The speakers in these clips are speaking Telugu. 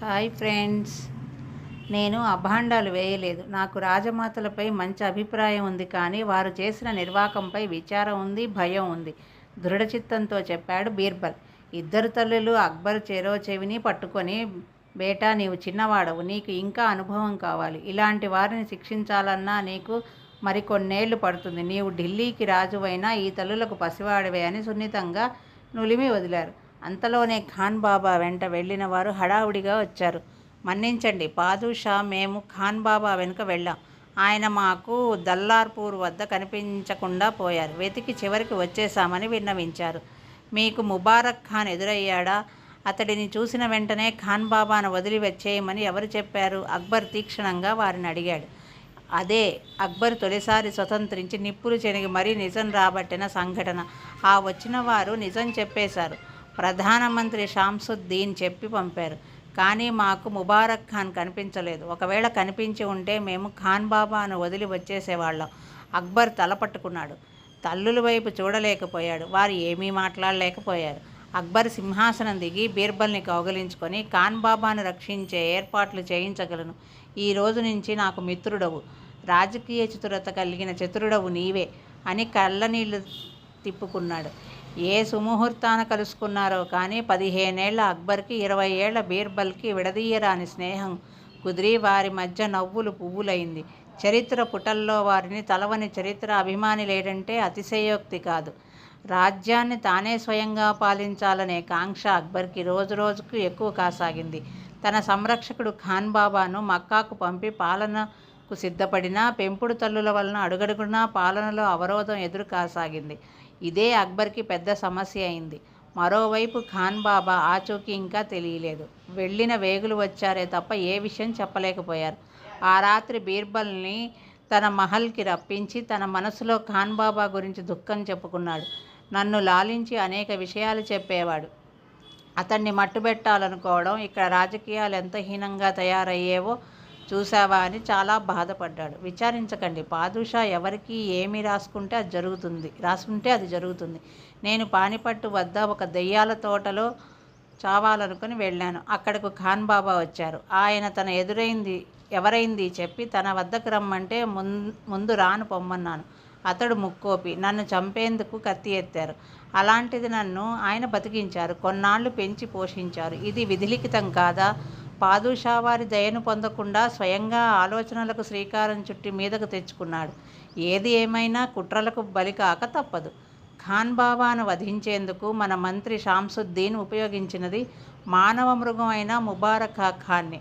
Hi friends. నేను అభాండాలు వేయలేదు. నాకు రాజమాతలపై మంచి అభిప్రాయం ఉంది, కానీ వారు చేసిన నిర్వాకంపై విచారం ఉంది, భయం ఉంది, దృఢచిత్తంతో చెప్పాడు బీర్బల్. ఇద్దరు తల్లులు అక్బర్ చెరో చెవిని పట్టుకొని, బేటా, నీవు చిన్నవాడవు, నీకు ఇంకా అనుభవం కావాలి. ఇలాంటి వారిని శిక్షించాలన్నా నీకు మరికొన్నేళ్లు పడుతుంది. నీవు ఢిల్లీకి రాజువైనా ఈ తల్లులకు పసివాడివే అని సున్నితంగా నులిమి వదిలారు. అంతలోనే ఖాన్ బాబా వెంట వెళ్ళిన వారు హడావుడిగా వచ్చారు. మన్నించండి పాదుషా, మేము ఖాన్ బాబా వెనుక వెళ్ళాం. ఆయన మాకు దల్లార్పూర్ వద్ద కనిపించకుండా పోయారు. వెతికి చివరికి వచ్చేశామని విన్నవించారు. మీకు ముబారక్ ఖాన్ ఎదురయ్యాడా? అతడిని చూసిన వెంటనే ఖాన్ బాబాను వదిలి వచ్చేయమని ఎవరు చెప్పారు? అక్బర్ తీక్షణంగా వారిని అడిగాడు. అదే అక్బర్ తొలిసారి స్వతంత్రించి నిప్పులు చెనిగి మరీ నిజం రాబట్టిన సంఘటన. ఆ వచ్చిన వారు నిజం చెప్పేశారు. ప్రధానమంత్రి షాంసుద్దీన్ చెప్పి పంపారు. కానీ మాకు ముబారక్ ఖాన్ కనిపించలేదు. ఒకవేళ కనిపించి ఉంటే మేము ఖాన్ బాబాను వదిలి వచ్చేసేవాళ్ళం. అక్బర్ తల పట్టుకున్నాడు. తల్లుల వైపు చూడలేకపోయాడు. వారు ఏమీ మాట్లాడలేకపోయారు. అక్బర్ సింహాసనం దిగి బీర్బల్ని కౌగిలించుకొని, ఖాన్ బాబాను రక్షించే ఏర్పాట్లు చేయించగలను. ఈ రోజు నుంచి నాకు మిత్రుడవు, రాజకీయ చతురత కలిగిన చతురుడవు నీవే అని కళ్ళనీళ్లు తిప్పుకున్నాడు. ఏ సుముహూర్తాన కలుసుకున్నారో కానీ 15 ఏళ్ల అక్బర్కి 20 ఏళ్ల బీర్బల్కి విడదీయరాని స్నేహం కుదిరి వారి మధ్య నవ్వులు పువ్వులైంది. చరిత్ర పుటల్లో వారిని తలవని చరిత్ర అభిమాని లేడంటే అతిశయోక్తి కాదు. రాజ్యాన్ని తానే స్వయంగా పాలించాలనే కాంక్ష అక్బర్కి రోజురోజుకు ఎక్కువ కాసాగింది. తన సంరక్షకుడు ఖాన్ బాబాను మక్కాకు పంపి పాలనకు సిద్ధపడినా పెంపుడు తల్లుల వలన అడుగడుగునా పాలనలో అవరోధం ఎదురు కాసాగింది. ఇదే అక్బర్కి పెద్ద సమస్య అయింది. మరోవైపు ఖాన్ బాబా ఆచూకీ ఇంకా తెలియలేదు. వెళ్ళిన వేగులు వచ్చారే తప్ప ఏ విషయం చెప్పలేకపోయారు. ఆ రాత్రి బీర్బల్ని తన మహల్కి రప్పించి తన మనసులో ఖాన్ బాబా గురించి దుఃఖం చెప్పుకున్నాడు. నన్ను లాలించి అనేక విషయాలు చెప్పేవాడు. అతన్ని మట్టుబెట్టాలనుకోవడం, ఇక్కడ రాజకీయాలు ఎంత హీనంగా తయారయ్యేవో చూశావా అని చాలా బాధపడ్డాడు. విచారించకండి పాదుషా, ఎవరికి ఏమి రాసుకుంటే అది జరుగుతుంది. నేను పానిపట్టు వద్ద ఒక దెయ్యాల తోటలో చావాలనుకుని వెళ్ళాను. అక్కడకు ఖాన్ బాబా వచ్చారు. ఆయన తన ఎవరైంది చెప్పి తన వద్దకు రమ్మంటే ముందు రాను పొమ్మన్నాను. అతడు ముక్కోపి. నన్ను చంపేందుకు కత్తి ఎత్తారు. అలాంటిది నన్ను ఆయన బతికించారు, కొన్నాళ్లు పెంచి పోషించారు. ఇది విధిలిఖితం కాదా? పాదుషా వారి దయను పొందకుండా స్వయంగా ఆలోచనలకు శ్రీకారం చుట్టి మీదకు తెచ్చుకున్నాడు. ఏది ఏమైనా కుట్రలకు బలికాక తప్పదు. ఖాన్ బాబాను వధించేందుకు మన మంత్రి షాంసుద్దీన్ ఉపయోగించినది మానవ మృగం అయిన ముబారక్ ఖాన్ని.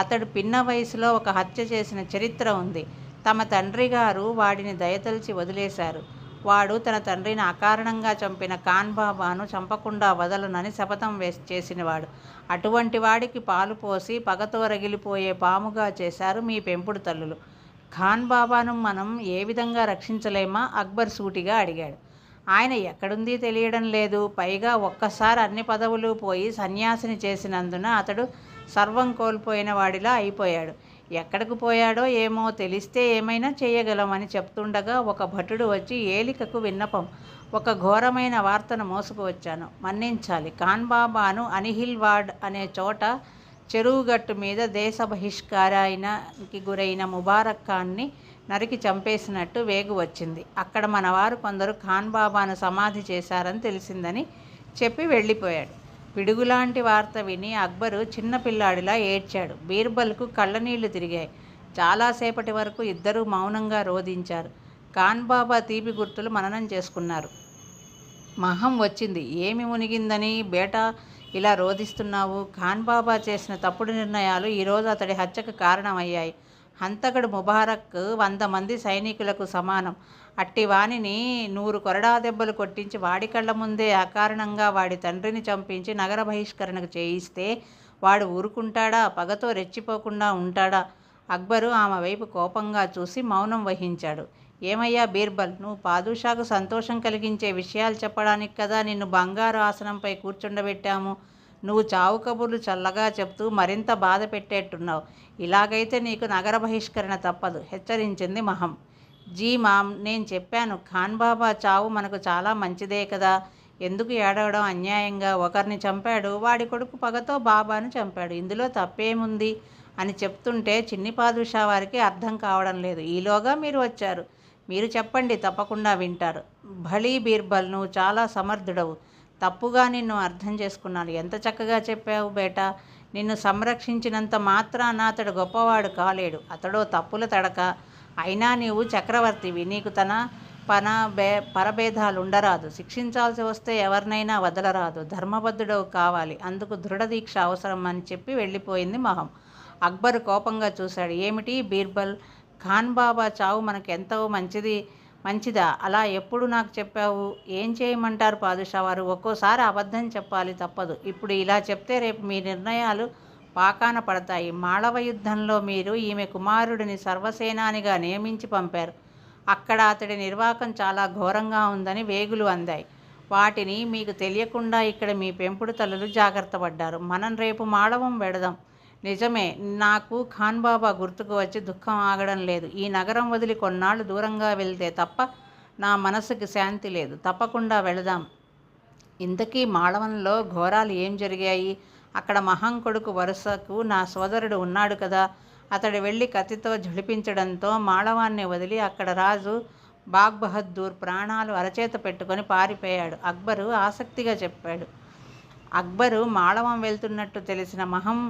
అతడు పిన్న వయసులో ఒక హత్య చేసిన చరిత్ర ఉంది. తమ తండ్రి గారు వాడిని దయతలిచి వదిలేశారు. వాడు తన తండ్రిని అకారణంగా చంపిన ఖాన్ బాబాను చంపకుండా వదలనని శపథం చేసినవాడు. అటువంటి వాడికి పాలు పోసి పగతో రగిలిపోయే పాముగా చేశారు మీ పెంపుడు తల్లులు. ఖాన్ బాబాను మనం ఏ విధంగా రక్షించలేమా? అక్బర్ సూటిగా అడిగాడు. ఆయన ఎక్కడుంది తెలియడం లేదు. పైగా ఒక్కసారి అన్ని పదవులు పోయి సన్యాసిని చేసినందున అతడు సర్వం కోల్పోయిన వాడిలా అయిపోయాడు. ఎక్కడికి పోయాడో ఏమో, తెలిస్తే ఏమైనా చేయగలమని చెప్తుండగా ఒక భటుడు వచ్చి ఏలికకు విన్నపం, ఒక ఘోరమైన వార్తను మోసుకువచ్చాను, మన్నించాలి. ఖాన్ బాబాను అనిహిల్వాడ్ అనే చోట చెరువుగట్టు మీద దేశ బహిష్కారానికి గురైన ముబారక్ ఖాన్ని నరికి చంపేసినట్టు వేగు వచ్చింది. అక్కడ మనవారు కొందరు ఖాన్ బాబాను సమాధి చేశారని తెలిసిందని చెప్పి వెళ్ళిపోయాడు. పిడుగులాంటి వార్త విని అక్బరు చిన్నపిల్లాడిలా ఏడ్చాడు. బీర్బల్కు కళ్ళనీళ్లు తిరిగాయి. చాలాసేపటి వరకు ఇద్దరూ మౌనంగా రోధించారు. ఖాన్ బాబా తీపి గుర్తులు మననం చేసుకున్నారు. మహం వచ్చింది. ఏమి మునిగిందని బేటా ఇలా రోధిస్తున్నావు? ఖాన్ బాబా చేసిన తప్పుడు నిర్ణయాలు ఈరోజు అతడి హత్యకు కారణమయ్యాయి. హంతకుడు ముబారక్ 100 మంది సైనికులకు సమానం. అట్టి వానిని 100 కొరడా దెబ్బలు కొట్టించి వాడి కళ్ళ ముందే అకారణంగా వాడి తండ్రిని చంపించి నగర బహిష్కరణకు చేయిస్తే వాడు ఊరుకుంటాడా? పగతో రెచ్చిపోకుండా ఉంటాడా? అక్బరు ఆమె వైపు కోపంగా చూసి మౌనం వహించాడు. ఏమయ్యా బీర్బల్, నువ్వు పాదుషాకు సంతోషం కలిగించే విషయాలు చెప్పడానికి కదా నిన్ను బంగారు ఆసనంపై కూర్చుండబెట్టాము. నువ్వు చావు కబుర్లు చల్లగా చెప్తూ మరింత బాధ పెట్టేట్టున్నావు. ఇలాగైతే నీకు నగర బహిష్కరణ తప్పదు, హెచ్చరించింది మహం. జీ మామ్, నేను చెప్పాను ఖాన్ బాబా చావు మనకు చాలా మంచిదే కదా. ఎందుకు ఏడవడం? అన్యాయంగా ఒకరిని చంపాడు, వాడి కొడుకు పగతో బాబాను చంపాడు, ఇందులో తప్పేముంది అని చెప్తుంటే చిన్ని పాదుషా వారికి అర్థం కావడం లేదు. ఈలోగా మీరు వచ్చారు. మీరు చెప్పండి, తప్పకుండా వింటారు. భళీ బీర్బల్, నువ్వు చాలా సమర్థుడవు. తప్పుగా నిన్ను అర్థం చేసుకున్నాను. ఎంత చక్కగా చెప్పావు బేటా. నిన్ను సంరక్షించినంత మాత్రాన అతడు గొప్పవాడు కాలేడు. అతడో తప్పుల తడక. అయినా నీవు చక్రవర్తివి. నీకు తన పరభేదాలు ఉండరాదు. శిక్షించాల్సి వస్తే ఎవరినైనా వదలరాదు. ధర్మబద్ధుడవు కావాలి. అందుకు దృఢదీక్ష అవసరం అని చెప్పి వెళ్ళిపోయింది మొహం. అక్బర్ కోపంగా చూశాడు. ఏమిటి బీర్బల్, ఖాన్ బాబా చావు మనకెంతో మంచిదా? అలా ఎప్పుడు నాకు చెప్పావు? ఏం చేయమంటారు పాదుషా వారు? ఒక్కోసారి అబద్ధం చెప్పాలి, తప్పదు. ఇప్పుడు ఇలా చెప్తే రేపు మీ నిర్ణయాలు పాకాన పడతాయి. మాళవ యుద్ధంలో మీరు ఈమె కుమారుడిని సర్వసేనానిగా నియమించి పంపారు. అక్కడ అతడి నిర్వాకం చాలా ఘోరంగా ఉందని వేగులు అందాయి. వాటిని మీకు తెలియకుండా ఇక్కడ మీ పెంపుడు తల్లులు జాగ్రత్త పడ్డారు. మనం రేపు మాళవం వెడదాం. నిజమే, నాకు ఖాన్ బాబా గుర్తుకు వచ్చి దుఃఖం ఆగడం లేదు. ఈ నగరం వదిలి కొన్నాళ్ళు దూరంగా వెళ్తే తప్ప నా మనసుకి శాంతి లేదు. తప్పకుండా వెళదాం. ఇంతకీ మాళవంలో ఘోరాలు ఏం జరిగాయి? అక్కడ మహం కొడుకు వరుసకు నా సోదరుడు ఉన్నాడు కదా. అతడు వెళ్ళి కత్తితో ఝడిపించడంతో మాళవాన్ని వదిలి అక్కడ రాజు బాగ్ బహద్దూర్ ప్రాణాలు అరచేత పెట్టుకొని పారిపోయాడు. అక్బరు ఆసక్తిగా చెప్పాడు. అక్బరు మాళవం వెళ్తున్నట్టు తెలిసిన మహం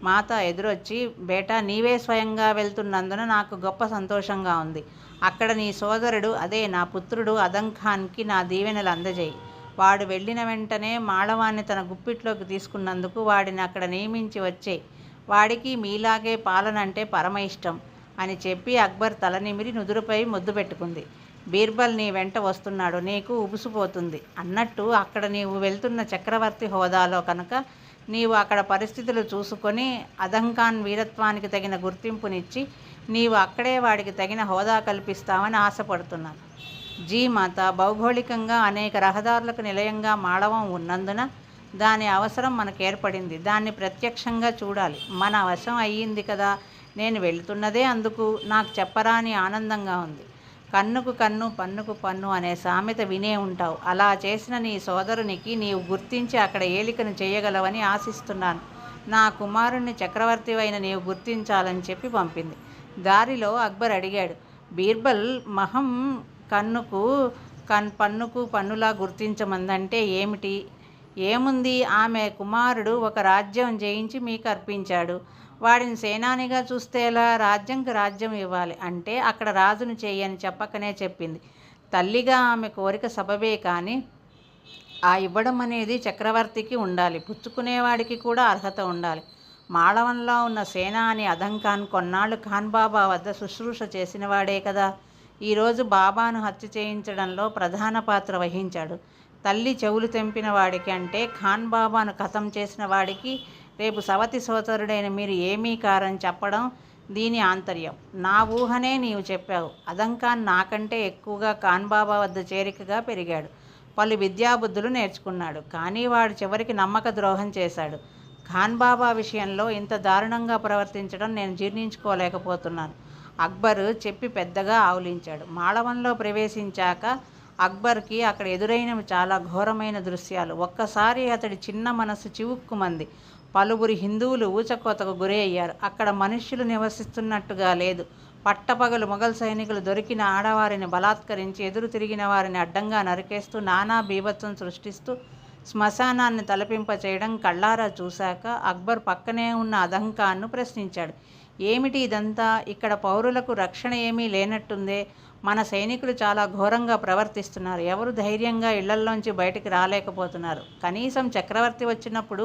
మాత ఎదురొచ్చి, బేటా, నీవే స్వయంగా వెళ్తున్నందున నాకు గొప్ప సంతోషంగా ఉంది. అక్కడ నీ సోదరుడు, అదే నా పుత్రుడు అదంఖాన్కి నా దీవెనలు అందజేయి. వాడు వెళ్ళిన వెంటనే మాళవాన్ని తన గుప్పిట్లోకి తీసుకున్నందుకు వాడిని అక్కడ నియమించి వచ్చేయి. వాడికి మీలాగే పాలన అంటే పరమ ఇష్టం అని చెప్పి అక్బర్ తలనిమిరి నుదురుపై ముద్దు పెట్టుకుంది. బీర్బల్ నీ వెంట వస్తున్నాడు, నీకు ఉబుసుపోతుంది. అన్నట్టు అక్కడ నీవు వెళ్తున్న చక్రవర్తి హోదాలో కనుక నీవు అక్కడ పరిస్థితులు చూసుకొని అదంఖాన్ వీరత్వానికి తగిన గుర్తింపునిచ్చి నీవు అక్కడే వాడికి తగిన హోదా కల్పిస్తామని ఆశపడుతున్నాను. జీ మాత, భౌగోళికంగా అనేక రహదారులకు నిలయంగా మాళవం ఉన్నందున దాని అవసరం మనకు ఏర్పడింది. దాన్ని ప్రత్యక్షంగా చూడాలి. మన వశం అయ్యింది కదా. నేను వెళుతున్నదే అందుకు. నాకు చెప్పరాని ఆనందంగా ఉంది. కన్నుకు కన్ను, పన్నుకు పన్ను అనే సామెత వినే ఉంటావు. అలా చేసిన నీ సోదరునికి నీవు గుర్తించి అక్కడ ఏలికను చేయగలవని ఆశిస్తున్నాను. నా కుమారుణ్ణి చక్రవర్తివైన నీవు గుర్తించాలని చెప్పి పంపింది. దారిలో అక్బర్ అడిగాడు, బీర్బల్, మహం కన్నుకు పన్నుకు పన్నులా గుర్తించమందంటే ఏమిటి? ఏముంది, ఆమె కుమారుడు ఒక రాజ్యం జయించి మీకు అర్పించాడు. వాడిని సేనానిగా చూస్తే ఎలా? రాజ్యంకి రాజ్యం ఇవ్వాలి అంటే అక్కడ రాజును చేయని చెప్పకనే చెప్పింది. తల్లిగా ఆమె కోరిక సబబే కానీ ఆ ఇవ్వడం అనేది చక్రవర్తికి ఉండాలి. పుచ్చుకునేవాడికి కూడా అర్హత ఉండాలి. మాళవంలో ఉన్న సేనాని అదంఖాన్ కొన్నాళ్ళు ఖాన్ బాబా వద్ద శుశ్రూష చేసినవాడే కదా. ఈరోజు బాబాను హత్య చేయించడంలో ప్రధాన పాత్ర వహించాడు. తల్లి చెవులు తెంపిన వాడికి అంటే ఖాన్ బాబాను ఖతం చేసిన వాడికి రేపు సవతి సోదరుడైన మీరు ఏమీ కారని చెప్పడం దీని ఆంతర్యం. నా ఊహనే నీవు చెప్పావు. అదంఖాన్ నాకంటే ఎక్కువగా ఖాన్ బాబా వద్ద చేరికగా పెరిగాడు. పలు విద్యాబుద్ధులు నేర్చుకున్నాడు. కానీ వాడు చివరికి నమ్మక ద్రోహం చేశాడు. ఖాన్ బాబా విషయంలో ఇంత దారుణంగా ప్రవర్తించడం నేను జీర్ణించుకోలేకపోతున్నాను. అక్బరు చెప్పి పెద్దగా ఆవులించాడు. మాళవంలో ప్రవేశించాక అక్బర్కి అక్కడ ఎదురైనవి చాలా ఘోరమైన దృశ్యాలు. ఒక్కసారి అతడి చిన్న మనసు చివుక్కుమంది. పలువురు హిందువులు ఊచకోతకు గురి అయ్యారు. అక్కడ మనుష్యులు నివసిస్తున్నట్టుగా లేదు. పట్టపగలు మొఘల్ సైనికులు దొరికిన ఆడవారిని బలాత్కరించి ఎదురు తిరిగిన వారిని అడ్డంగా నరికేస్తూ నానా బీభత్సం సృష్టిస్తూ శ్మశానాన్ని తలపింపచేయడం కళ్ళారా చూశాక అక్బర్ పక్కనే ఉన్న అదంఖాన్ను ప్రశ్నించాడు. ఏమిటి ఇదంతా? ఇక్కడ పౌరులకు రక్షణ ఏమీ లేనట్టుందే. మన సైనికులు చాలా ఘోరంగా ప్రవర్తిస్తున్నారు. ఎవరు ధైర్యంగా ఇళ్లల్లోంచి బయటికి రాలేకపోతున్నారు. కనీసం చక్రవర్తి వచ్చినప్పుడు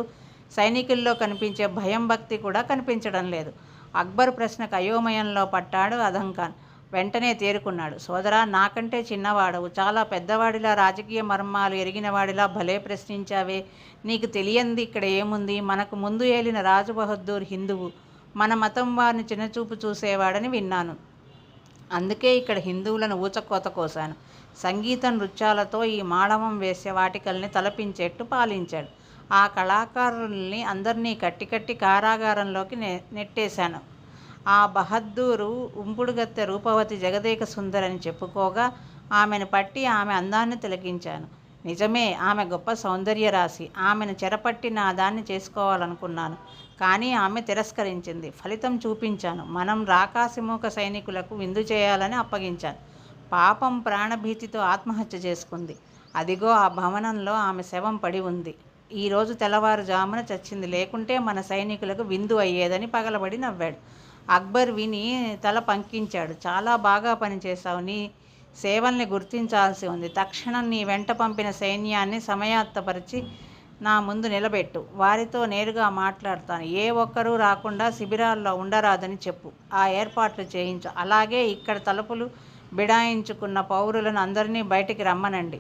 సైనికుల్లో కనిపించే భయం, భక్తి కూడా కనిపించడం లేదు. అక్బర్ ప్రశ్నకు అయోమయంలో పట్టాడు అదంఖాన్. వెంటనే తేరుకున్నాడు. సోదరా, నాకంటే చిన్నవాడవు. చాలా పెద్దవాడిలా, రాజకీయ మర్మాలు ఎరిగినవాడిలా భలే ప్రశ్నించావే. నీకు తెలియంది ఇక్కడ ఏముంది? మనకు ముందు ఏలిన రాజు బహద్దూర్ హిందువు. మన మతం వారిని చిన్నచూపు చూసేవాడని విన్నాను. అందుకే ఇక్కడ హిందువులను ఊచకోత కోశాను. సంగీత నృత్యాలతో ఈ మాళవం వేసే వాటికల్ని తలపించేట్టు పాలించాడు. ఆ కళాకారుల్ని అందరినీ కట్టి కారాగారంలోకి నెట్టేశాను. ఆ బహద్దూరు ఉంపుడుగత్తె రూపవతి జగదేక సుందరని చెప్పుకోగా ఆమెను పట్టి ఆమె అందాన్ని తిలకించాను. నిజమే, ఆమె గొప్ప సౌందర్య రాశి. ఆమెను చెరపట్టి నా దాన్ని చేసుకోవాలనుకున్నాను. కానీ ఆమె తిరస్కరించింది. ఫలితం చూపించాను. మనం రాకాసిమూక సైనికులకు విందు చేయాలని అప్పగించాను. పాపం ప్రాణభీతితో ఆత్మహత్య చేసుకుంది. అదిగో ఆ భవనంలో ఆమె శవం పడి ఉంది. ఈరోజు తెల్లవారుజామున చచ్చింది. లేకుంటే మన సైనికులకు విందు అయ్యేదని పగలబడి నవ్వాడు. అక్బర్ విని తల పంకించాడు. చాలా బాగా పనిచేశావు. నీ సేవల్ని గుర్తించాల్సి ఉంది. తక్షణం నీ వెంట పంపిన సైన్యాన్ని సమయాత్తపరిచి నా ముందు నిలబెట్టు. వారితో నేరుగా మాట్లాడతాను. ఏ ఒక్కరూ రాకుండా శిబిరాల్లో ఉండరాదని చెప్పు. ఆ ఏర్పాట్లు చేయించు. అలాగే ఇక్కడ తలుపులు బిడాయించుకున్న పౌరులను అందరినీ బయటికి రమ్మనండి.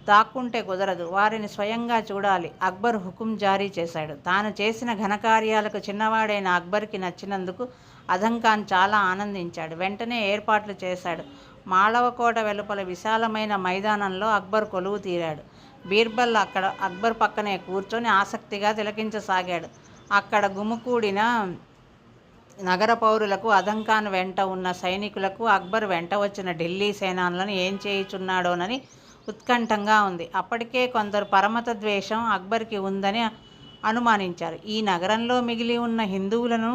దాక్కుంటే కుదరదు. వారిని స్వయంగా చూడాలి. అక్బర్ హుకుం జారీ చేశాడు. తాను చేసిన ఘనకార్యాలకు చిన్నవాడైన అక్బర్కి నచ్చినందుకు అజంఖాన్ చాలా ఆనందించాడు. వెంటనే ఏర్పాట్లు చేశాడు. మాళవకోట వెలుపల విశాలమైన మైదానంలో అక్బర్ కొలువు తీరాడు. బీర్బల్ అక్కడ అక్బర్ పక్కనే కూర్చొని ఆసక్తిగా తిలకించసాగాడు. అక్కడ గుమికూడిన నగర పౌరులకు, అజంఖాన్ వెంట ఉన్న సైనికులకు అక్బర్ వెంట వచ్చిన ఢిల్లీ సేనానులను ఏం చేయుచున్నాడోనని ఉత్కంఠంగా ఉంది. అప్పటికే కొందరు పరమత ద్వేషం అక్బర్కి ఉందని అనుమానించారు. ఈ నగరంలో మిగిలి ఉన్న హిందువులను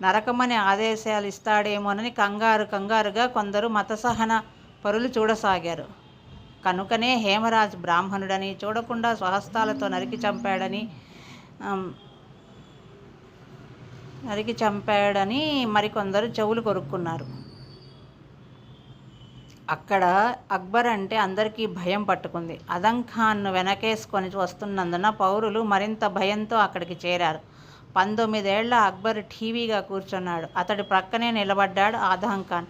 నరకమని ఆదేశాలు ఇస్తాడేమోనని కంగారుగా కొందరు మతసహన పరులు చూడసాగారు. కనుకనే హేమరాజ్ బ్రాహ్మణుడని, చూడకుండా స్వహస్తాలతో నరికి చంపాడని మరికొందరు చెవులు కొరుక్కున్నారు. అక్కడ అక్బర్ అంటే అందరికీ భయం పట్టుకుంది. అజంఖాన్ను వెనకేసుకొని వస్తున్నందున పౌరులు మరింత భయంతో అక్కడికి చేరారు. 19 ఏళ్ల అక్బర్ ఠీవీగా కూర్చున్నాడు. అతడి ప్రక్కనే నిలబడ్డాడు అజంఖాన్,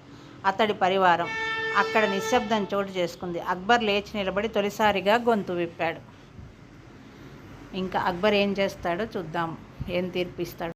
అతడి పరివారం. అక్కడ నిశ్శబ్దం చోటు చేసుకుంది. అక్బర్ లేచి నిలబడి తొలిసారిగా గొంతు విప్పాడు. ఇంకా అక్బర్ ఏం చేస్తాడో చూద్దాం, ఏం తీర్పిస్తాడు.